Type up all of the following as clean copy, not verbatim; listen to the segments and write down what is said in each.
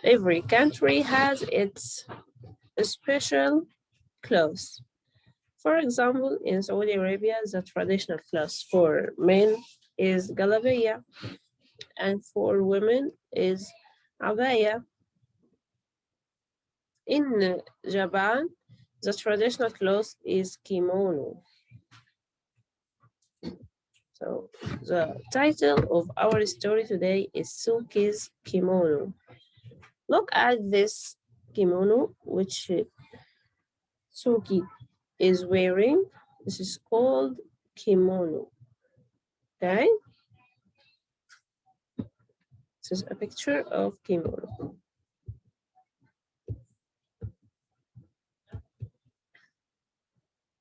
Every country has its special clothes. For example, in Saudi Arabia, the traditional clothes for men is galabiya, and for women is abaya. In Japan, the traditional clothes is kimono. So the title of our story today is Suki's kimono. Look at this kimono which Suki is wearing. This is called kimono. Okay, this is a picture of kimono.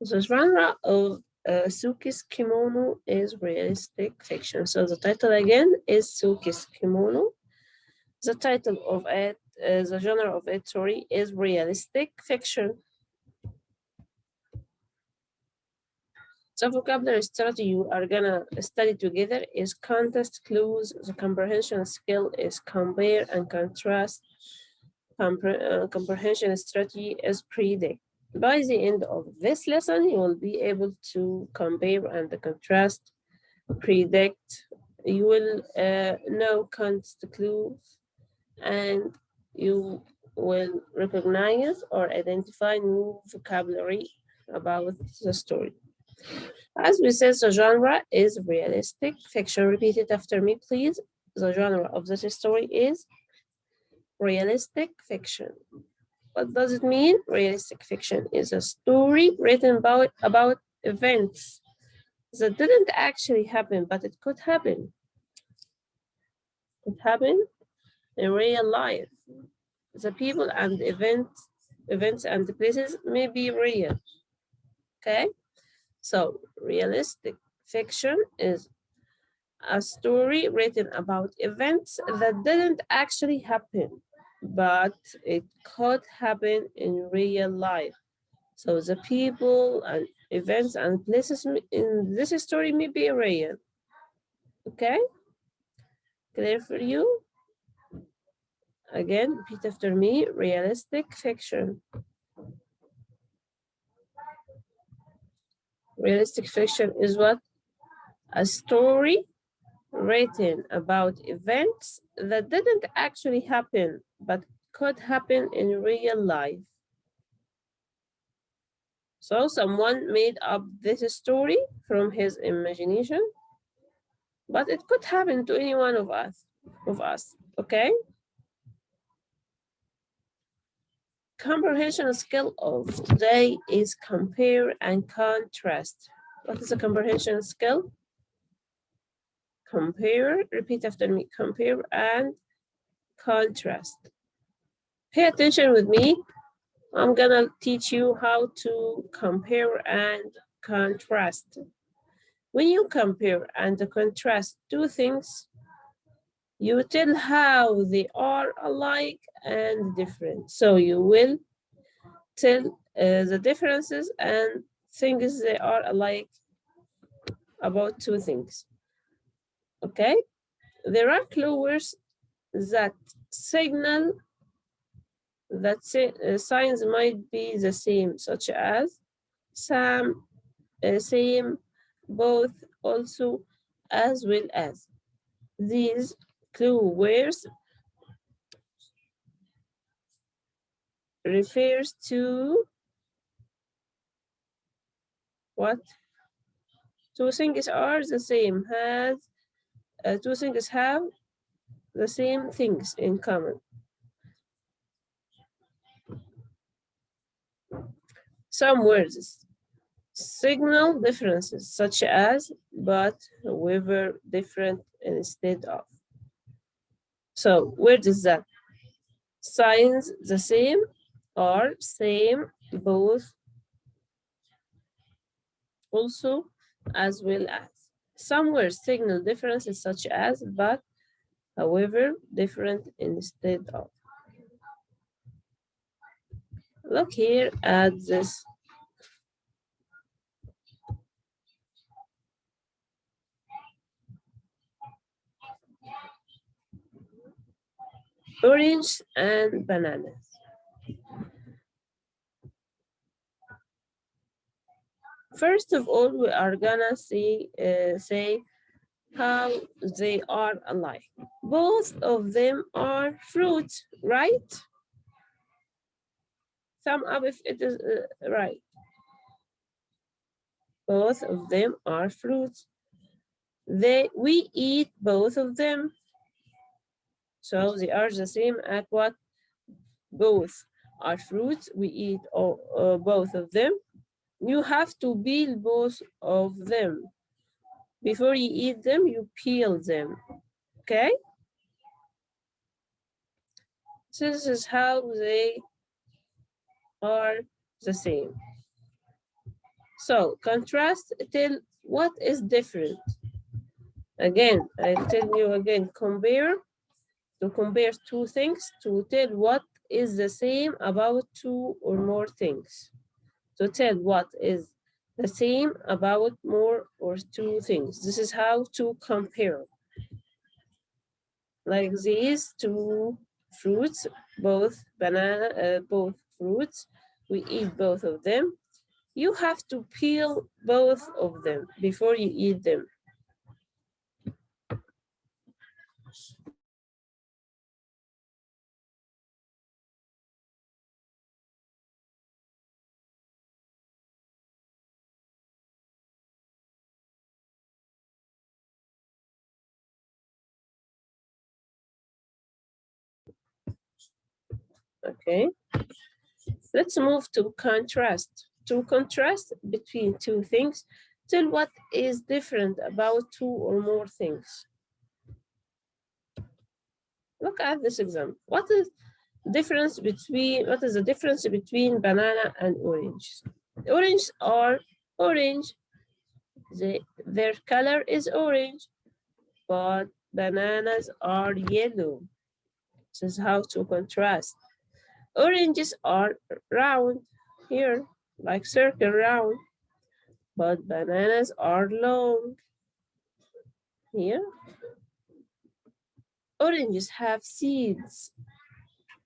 The genre of Suki's kimono is realistic fiction. So the title again is Suki's kimono. The title of it, the genre of it, sorry, is realistic fiction. The vocabulary strategy you are gonna study together is context clues. The comprehension skill is compare and contrast. Comprehension strategy is predict. By the end of this lesson, you will be able to compare and contrast, predict. You will know context clues, and you will recognize or identify new vocabulary about the story. As we said, the genre is realistic fiction. Repeat it after me, please. The genre of this story is realistic fiction. What does it mean? Realistic fiction is a story written about events that didn't actually happen, but it could happen. It happened in real life. The people and events and the places may be real. Okay? So realistic fiction is a story written about events that didn't actually happen, but it could happen in real life. So the people and events and places in this story may be real. Okay? Clear for you? Again, repeat after me. Realistic fiction. Realistic fiction is what? A story written about events that didn't actually happen, but could happen in real life. So someone made up this story from his imagination, but it could happen to any one of us, okay? Comprehension skill of today is compare and contrast. What is a comprehension skill? Compare, repeat after me, compare and contrast. Pay attention with me. I'm gonna teach you how to compare and contrast. When you compare and contrast two things, you tell how they are alike and different. So you will tell the differences and things they are alike about two things. Okay? There are clue words that signal that signs might be the same, such as some, same, both, also, as well as. These clue words refers to what? Two things are the same, two things have the same things in common. Some words signal differences, such as but, however, different, instead of. So, where does that? Signs the same or same, both, also, as well as. Some words signal differences, such as but, however, different, instead of. Look here at this. Orange and bananas. First of all, we are gonna say how they are alike. Both of them are fruits, right? Sum up if it is right. Both of them are fruits. We eat both of them. So they are the same at what? Both are fruits. We eat both of them. You have to peel both of them. Before you eat them, you peel them. Okay? This is how they are the same. So contrast, tell what is different. Again, I tell you again, compare, to compare two things, to tell what is the same about two or more things. To tell what is the same about more or two things. This is how to compare. Like these two fruits, both fruits, we eat both of them. You have to peel both of them before you eat them. Okay, let's move to contrast. To contrast between two things, tell what is different about two or more things. Look at this example. What is the difference between banana and orange? Oranges are orange. Their color is orange, but bananas are yellow. This is how to contrast. Oranges are round here, like circle round, but bananas are long here. Oranges have seeds,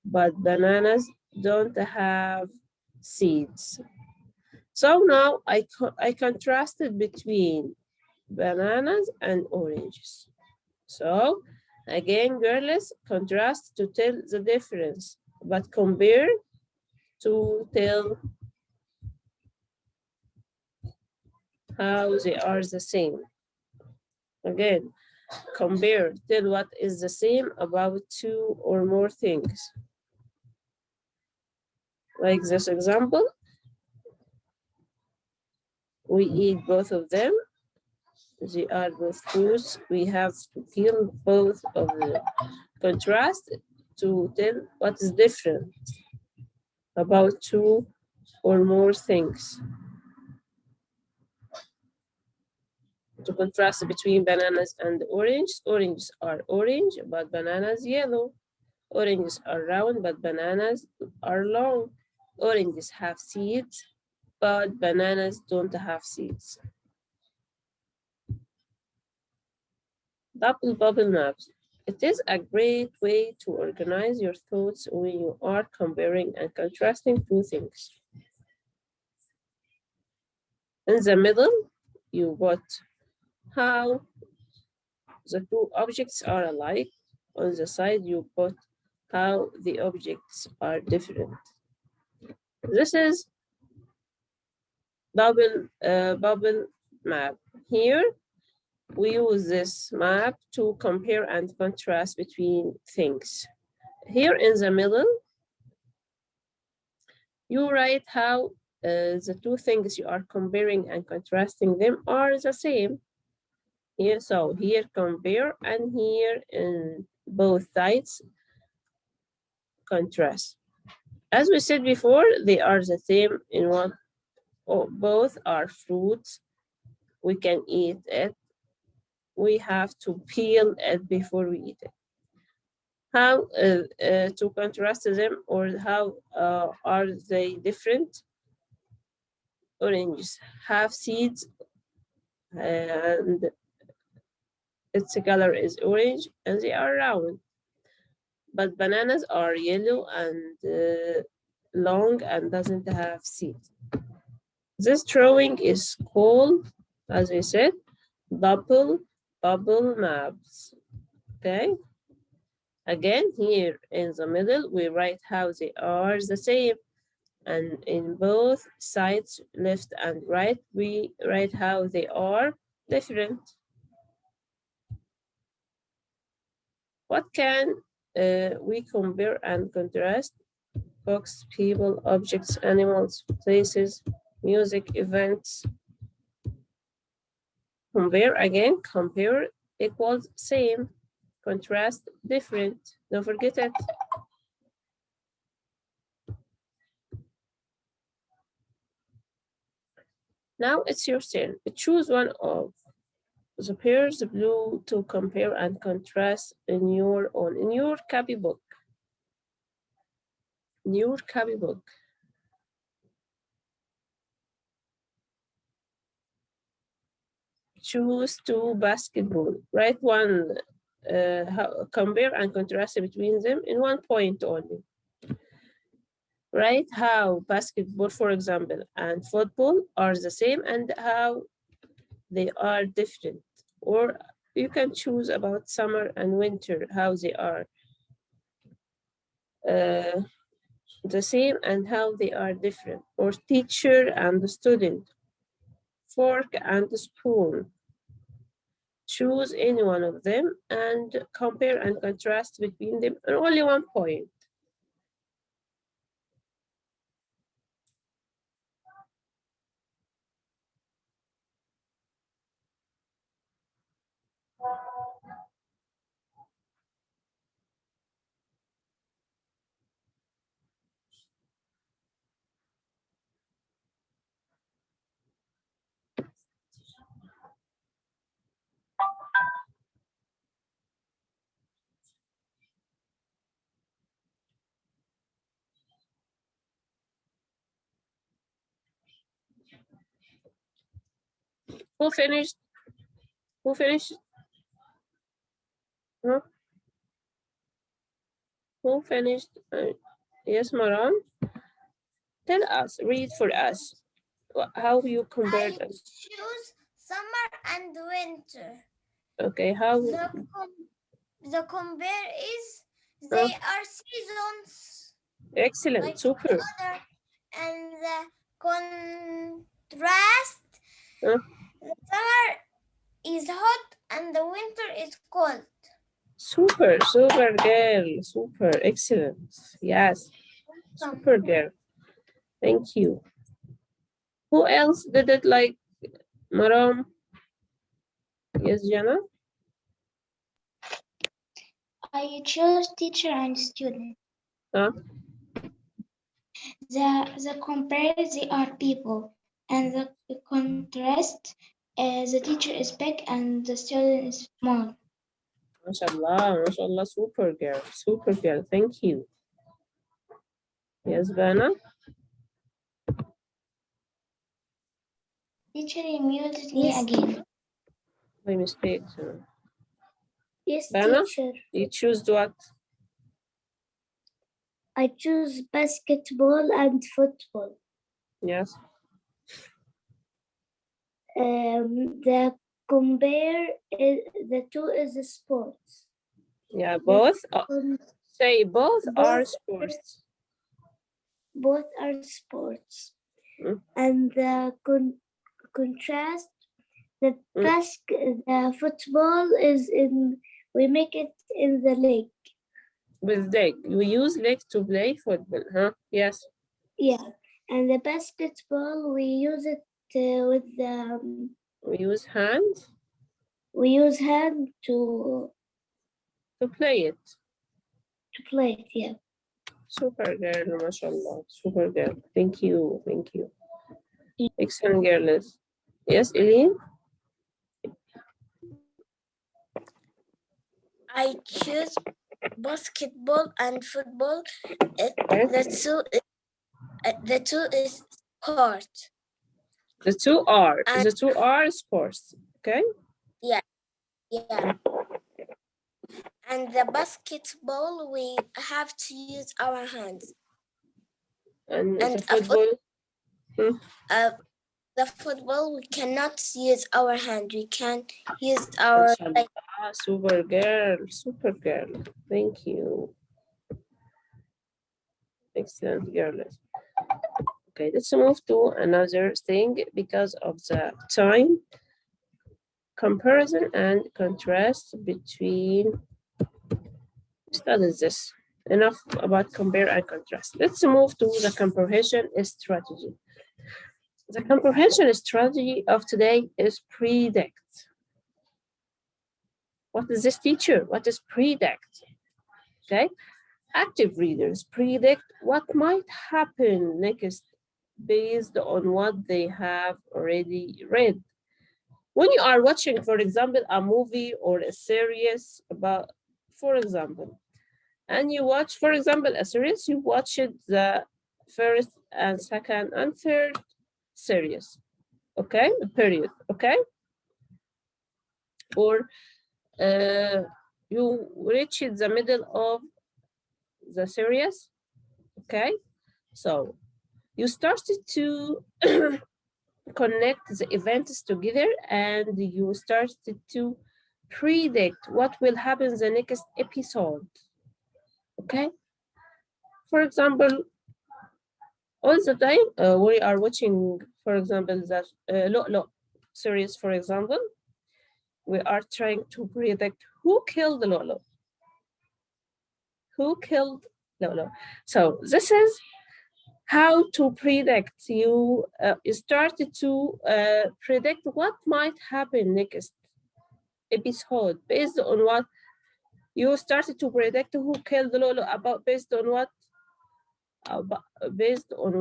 but bananas don't have seeds. So now I contrasted between bananas and oranges. So again, girls, contrast to tell the difference, but compare to tell how they are the same. Again, compare, tell what is the same about two or more things. Like this example, we eat both of them. They are both fruits. We have to peel both of them. Contrast to tell what is different about two or more things. To contrast between bananas and orange, oranges are orange, but bananas yellow. Oranges are round, but bananas are long. Oranges have seeds, but bananas don't have seeds. Double bubble maps. It is a great way to organize your thoughts when you are comparing and contrasting two things. In the middle, you put how the two objects are alike. On the side, you put how the objects are different. This is bubble map. Here, we use this map to compare and contrast between things. Here in the middle, you write how the two things you are comparing and contrasting them are the same. Here, so here compare, and here in both sides contrast. As we said before, they are the same in one, or both are fruits. We can eat it. We have to peel it before we eat it. How to contrast them, or how are they different? Oranges have seeds and its color is orange and they are round. but bananas are yellow and long and doesn't have seeds. This drawing is called, as we said, double bubble maps. Okay. Again, here in the middle, we write how they are the same. And in both sides, left and right, we write how they are different. What can we compare and contrast? Books, people, objects, animals, places, music, events. Compare again, compare equals same, contrast different. Don't forget it. Now it's your turn. Choose one of the pairs blue to compare and contrast in your copybook. In your copybook. Choose two basketball. Write one, compare and contrast between them in 1 point only. Write how basketball, for example, and football are the same and how they are different. Or you can choose about summer and winter, how they are the same and how they are different. Or teacher and student, fork and spoon. Choose any one of them and compare and contrast between them in only 1 point. Who finished? Who finished? Huh? Who finished? Yes, Maran. Tell us, read for us. How you compare them. Choose summer and winter. Okay, how? The compare is they are seasons. Excellent, Like super. the other, and the contrast. Uh, The summer is hot and the winter is cold. super, super girl, super, excellent. Yes, super girl. Thank you. Who else did it like Maram? Yes, Jana? I choose teacher and student. Huh? The compare they are people, and the contrast the teacher is big and the student is small. MashaAllah, MashaAllah, super girl, super girl. Thank you. Yes, Bana? Teacher muted me again. My mistake. Yes, Bana, teacher. you choose what? I choose basketball and football. Yes. The compare the two is the sports. Yeah, both. Say both are sports. Both are sports. Mm. And the contrast, the the football is in, we make it in the lake. With leg. We use leg to play football, huh? Yes. Yeah. And the basketball, we use it with the... We use hand. We use hand to Play it. To play it, yeah. Super girl, mashallah. Super girl. Thank you. Thank you. Excellent girls. Yes, Eileen? I choose basketball and football. Okay. The two is sport. The two are sports. Okay. Yeah. And the basketball, we have to use our hands. And And the football. The football, we cannot use our hand. We can use our leg. Super girl, super girl. Thank you. Excellent girl. Okay, let's move to another thing because of the time. Comparison and contrast between, study this. Enough about compare and contrast. Let's move to the comprehension strategy. The comprehension strategy of today is predict. What is this, teacher? What is predict? Okay, active readers predict what might happen next based on what they have already read. When you are watching, for example, a movie or a series about, for example, and you watch, for example, a series, you watch it the first and second and third series, okay, period, okay, or you reach the middle of the series, okay, so you started to connect the events together and you started to predict what will happen the next episode, okay. For example, all the time we are watching, for example, that Lo series, for example, we are trying to predict who killed Lolo, who killed Lolo. So this is how to predict. You started to predict what might happen next episode based on what you started to predict who killed Lolo about based on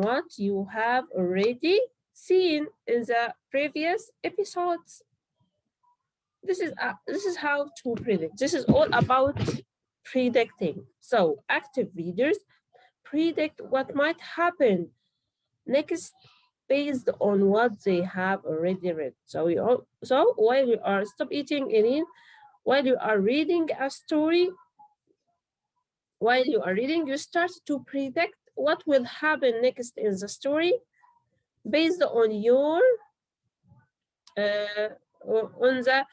what you have already seen in the previous episodes. This is how to predict. This is all about predicting. So active readers predict what might happen next based on what they have already read. So while you are stop eating any, while you are reading a story, while you are reading, you start to predict what will happen next in the story based on your on the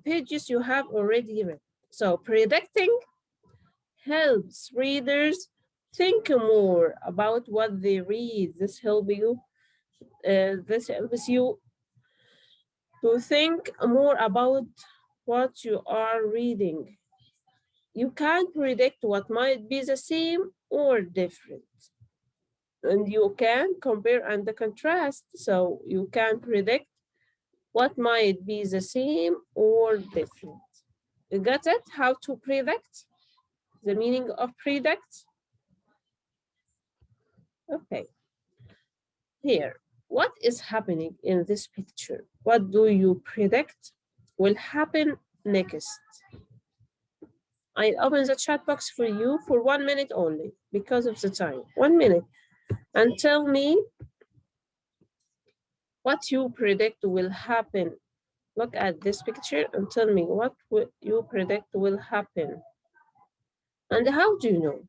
pages you have already read. So predicting helps readers think more about what they read. This helps you. This helps you to think more about what you are reading. You can't predict what might be the same or different. And you can compare and contrast. So you can predict what might be the same or different. You got it? How to predict? The meaning of predict? Okay. Here, what is happening in this picture? What do you predict will happen next? I open the chat box for you for 1 minute only because of the time. 1 minute. And tell me what you predict will happen. Look at this picture and tell me what you predict will happen. And how do you know?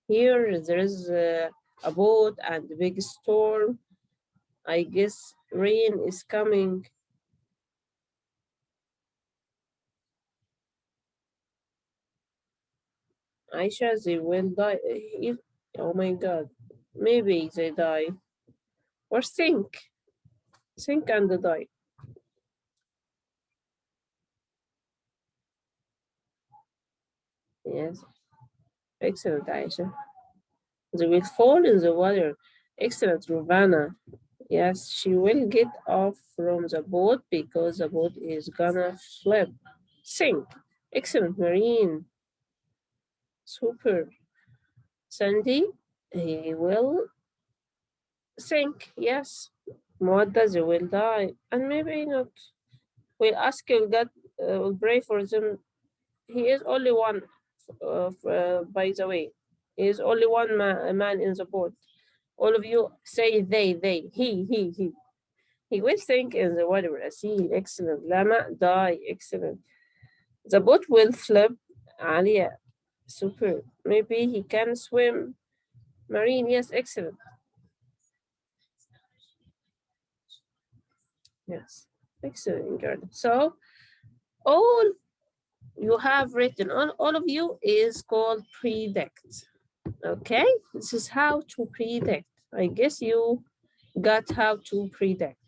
Here there is a boat and a big storm. I guess rain is coming. Aisha, they will die. Oh my God. Maybe they die. Or sink. Sink and die. Yes. Excellent, Aisha. They will fall in the water. Excellent, Ravana. Yes, she will get off from the boat because the boat is gonna flip. Sink. Excellent, Marine. Super. Sandy, he will sink. Yes. Muadda, they will die. And maybe not. We'll ask you, God will pray for them. He is only one, by the way. He is only one man in the boat. All of you say they, he. He will sink in the water. See, excellent. Lama, die, excellent. The boat will flip. Alia, super. Maybe he can swim. Marine, yes, excellent. Yes, excellent, girl. So all you have written on all of you is called predict. Okay, this is how to predict. I guess you got how to predict.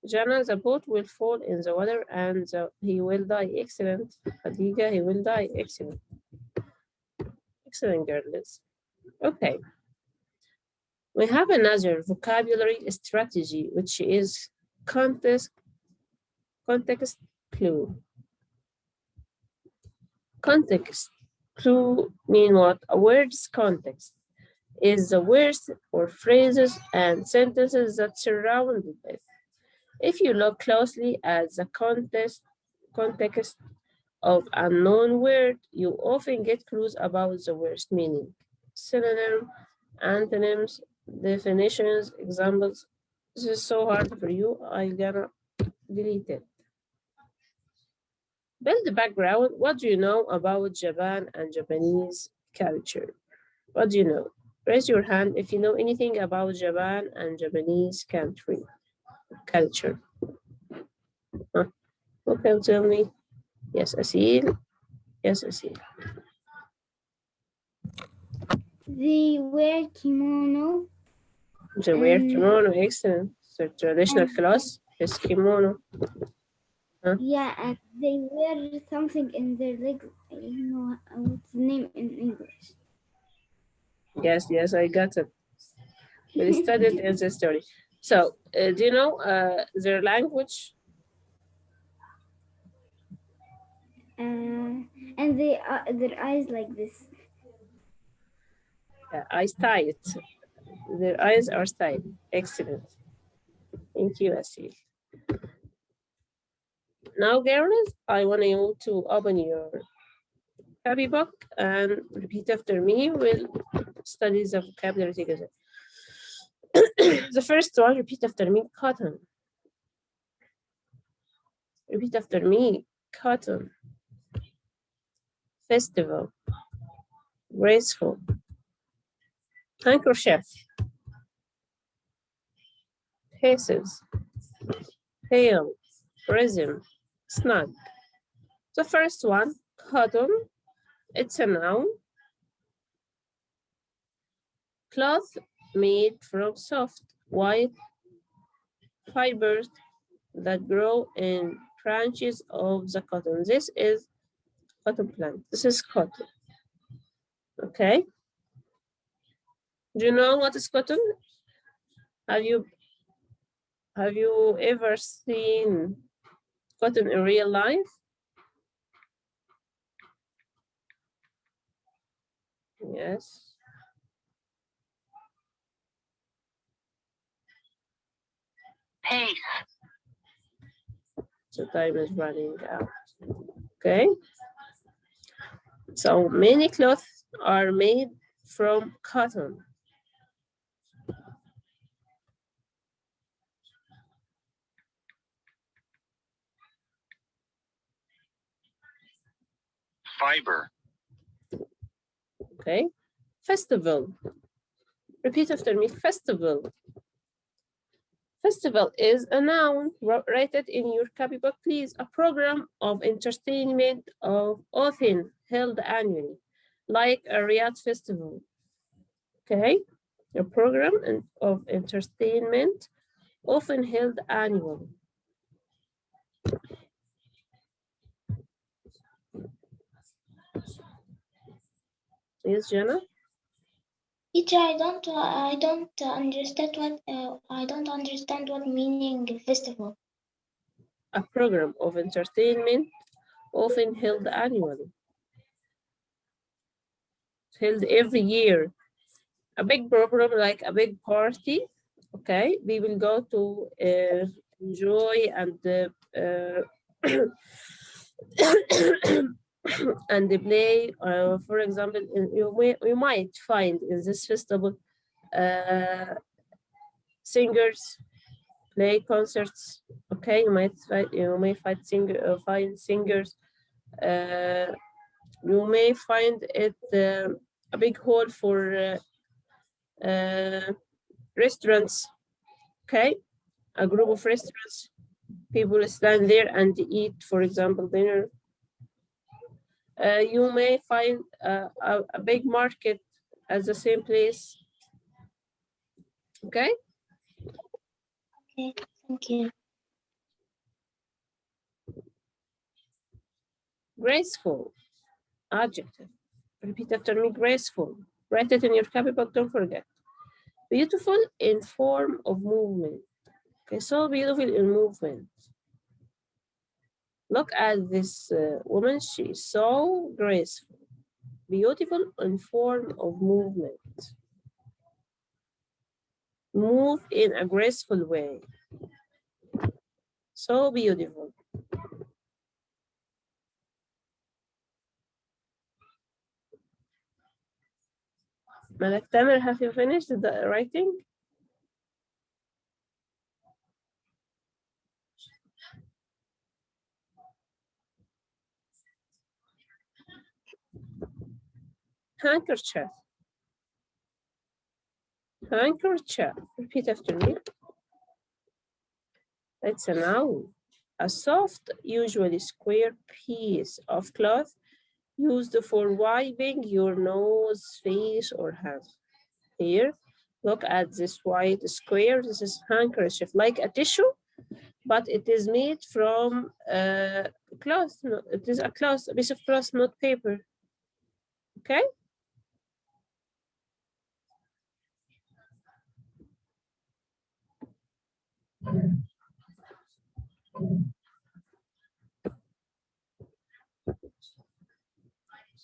Jana, the boat will fall in the water and he will die. Excellent. Khadija, he will die. Excellent. Excellent, girls. Okay. We have another vocabulary strategy, which is context clue. Context clue mean what? A word's context is the words or phrases and sentences that surround it. If you look closely at the context of a known word, you often get clues about the word's meaning. Synonym, antonyms, definitions, examples. This is so hard for you. I'm gonna delete it. Build the background. What do you know about Japan and Japanese culture? What do you know? Raise your hand if you know anything about Japan and Japanese culture. Huh? Who can tell me? Yes, Asil. Yes, Asil. They wear kimono. They wear kimono, excellent. So traditional clothes is kimono. Huh? Yeah, and they wear something in their legs. I don't know what's the name in English. Yes, yes, I got it. We studied in the story. So, do you know their language? And they their eyes like this. Eyes tight. Their eyes are tight. Excellent. Thank you, Asil. Now, girls, I want you to open your copybook and repeat after me. We'll study the vocabulary together. The first one, repeat after me, cotton. Repeat after me, cotton. Festival. Graceful. Handkerchief. Faces. Pale. Prism. Snug. The first one, cotton. It's a noun. Cloth made from soft, white fibers that grow in branches of the cotton. This is cotton plant. This is cotton. Okay. Do you know what is cotton? Have you ever seen cotton in real life? Yes. Hey. So time is running out. Okay. So many clothes are made from cotton. Fiber. Okay. Festival. Repeat after me. Festival. Festival is a noun. Write it in your copybook, please. A program of entertainment of often held annually, like a Riyadh festival. Okay. A program of entertainment often held annually. Yes, Jenna? Teacher, I don't understand what meaning festival. A program of entertainment often held annually. Held every year. A big program like a big party. Okay, we will go to enjoy and and play. For example, you might find in this festival singers play concerts. Okay, you may find singers. You may find it a big hall for restaurants. Okay, a group of restaurants. People stand there and eat, for example, dinner. You may find a big market at the same place. Okay. Okay, thank you. Graceful, adjective. Repeat after me, graceful. Write it in your copy, but don't forget. Beautiful in form of movement. Okay, so beautiful in movement. Look at this woman, she's so graceful. Beautiful in form of movement. Move in a graceful way. So beautiful. Malak Tamer, have you finished the writing? Handkerchief. Handkerchief. Repeat after me. It's a noun. A soft, usually square piece of cloth used for wiping your nose, face, or hands. Here, look at this white square. This is handkerchief, like a tissue, but it is made from cloth. No, it is a cloth, a piece of cloth, not paper. Okay?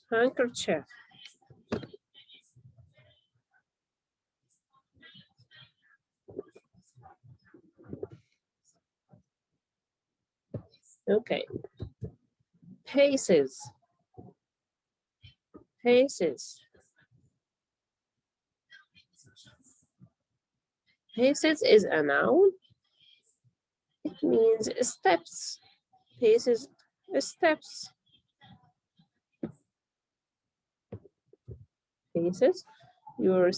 Handkerchief. Okay. Paces. Paces. Paces is a noun. It means steps. Paces, steps. Paces, your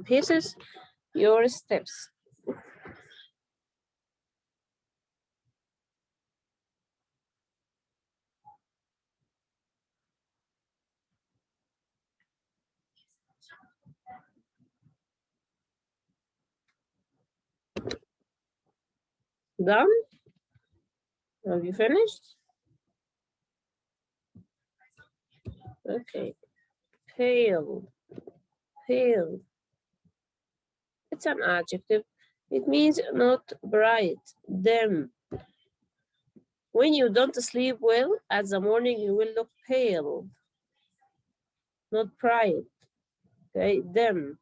paces, your steps. Done? Have you finished? Okay. Pale. Pale. It's an adjective. It means not bright, dim. When you don't sleep well at the morning, you will look pale, not bright. Okay, dim.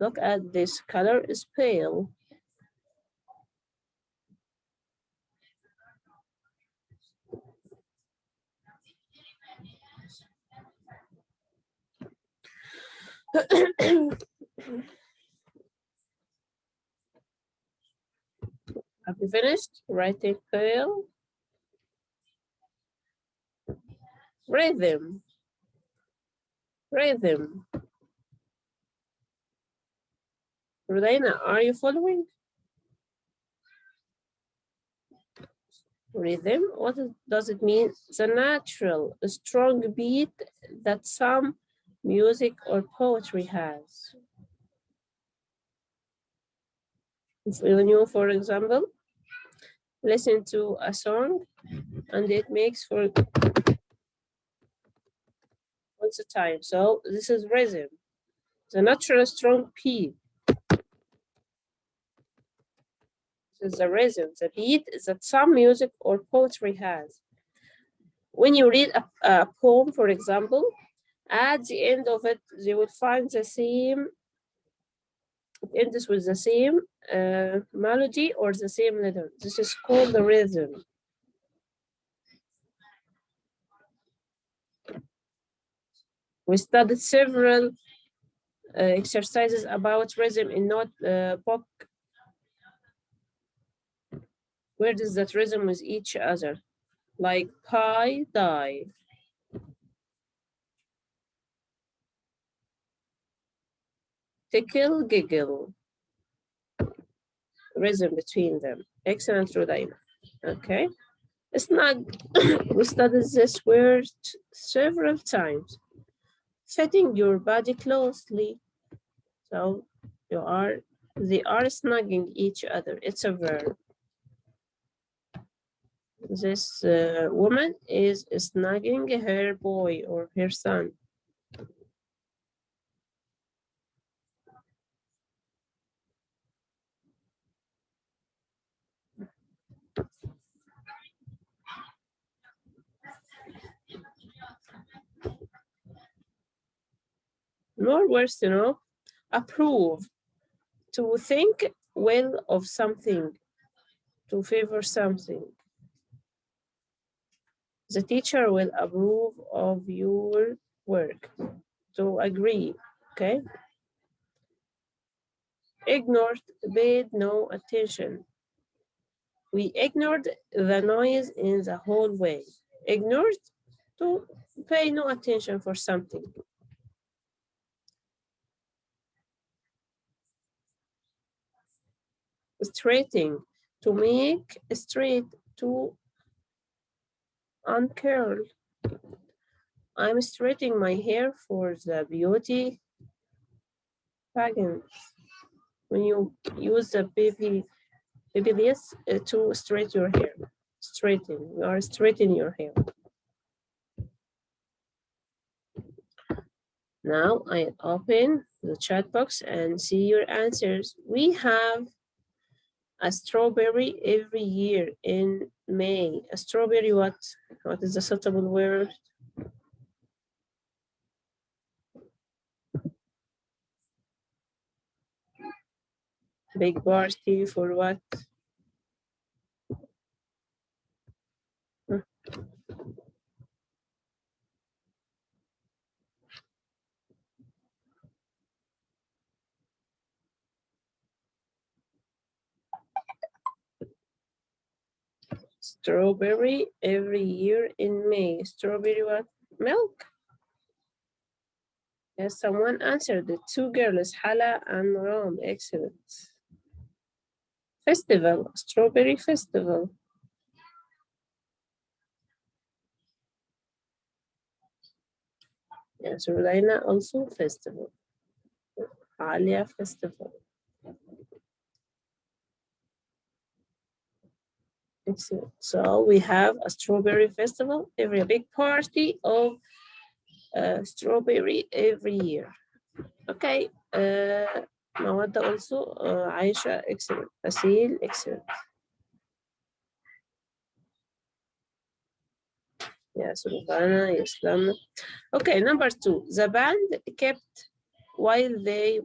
Look at this color is pale. Have you finished writing pale? Rhythm. Rhythm. Rodina, are you following? Rhythm, does it mean? The natural, strong beat that some music or poetry has. When you, for example, listen to a song and it makes for once a time. So this is rhythm, the natural strong beat. This is the rhythm, the beat that some music or poetry has. When you read a poem, for example, at the end of it, you will find the same, it ends with the same melody or the same letter. This is called the rhythm. We studied several exercises about rhythm in notebook Where does that rhythm with each other? Like pie, die. Tickle, giggle. Rhythm between them. Excellent, Rodina. Okay. Snug. We studied this word several times. Fitting your body closely. So they are snugging each other. It's a verb. This woman is snugging her boy or her son. More words, approve, to think well of something, to favor something. The teacher will approve of your work, to agree, okay? Ignored, paid no attention. We ignored the noise in the hallway. Ignored, to pay no attention for something. Straighting, to make straight, to uncurl. I'm straightening my hair for the beauty pageant. When you use the babyliss to straighten your hair. Straighten, you are straightening your hair. Now I open the chat box and see your answers. We have a strawberry every year in May. A strawberry, what? What is the suitable word? Big party for what? Strawberry every year in May. Strawberry what? Milk? Yes, someone answered. The two girls, Hala and Ram. Excellent. Festival, strawberry festival. Yes, Rodina also festival. Alia festival. Excellent. So we have a strawberry festival, every big party of strawberry every year. Okay. Mawada also, Aisha, excellent. Asil, excellent. Yes, Rubana, Islam. Okay, number 2. The band kept while they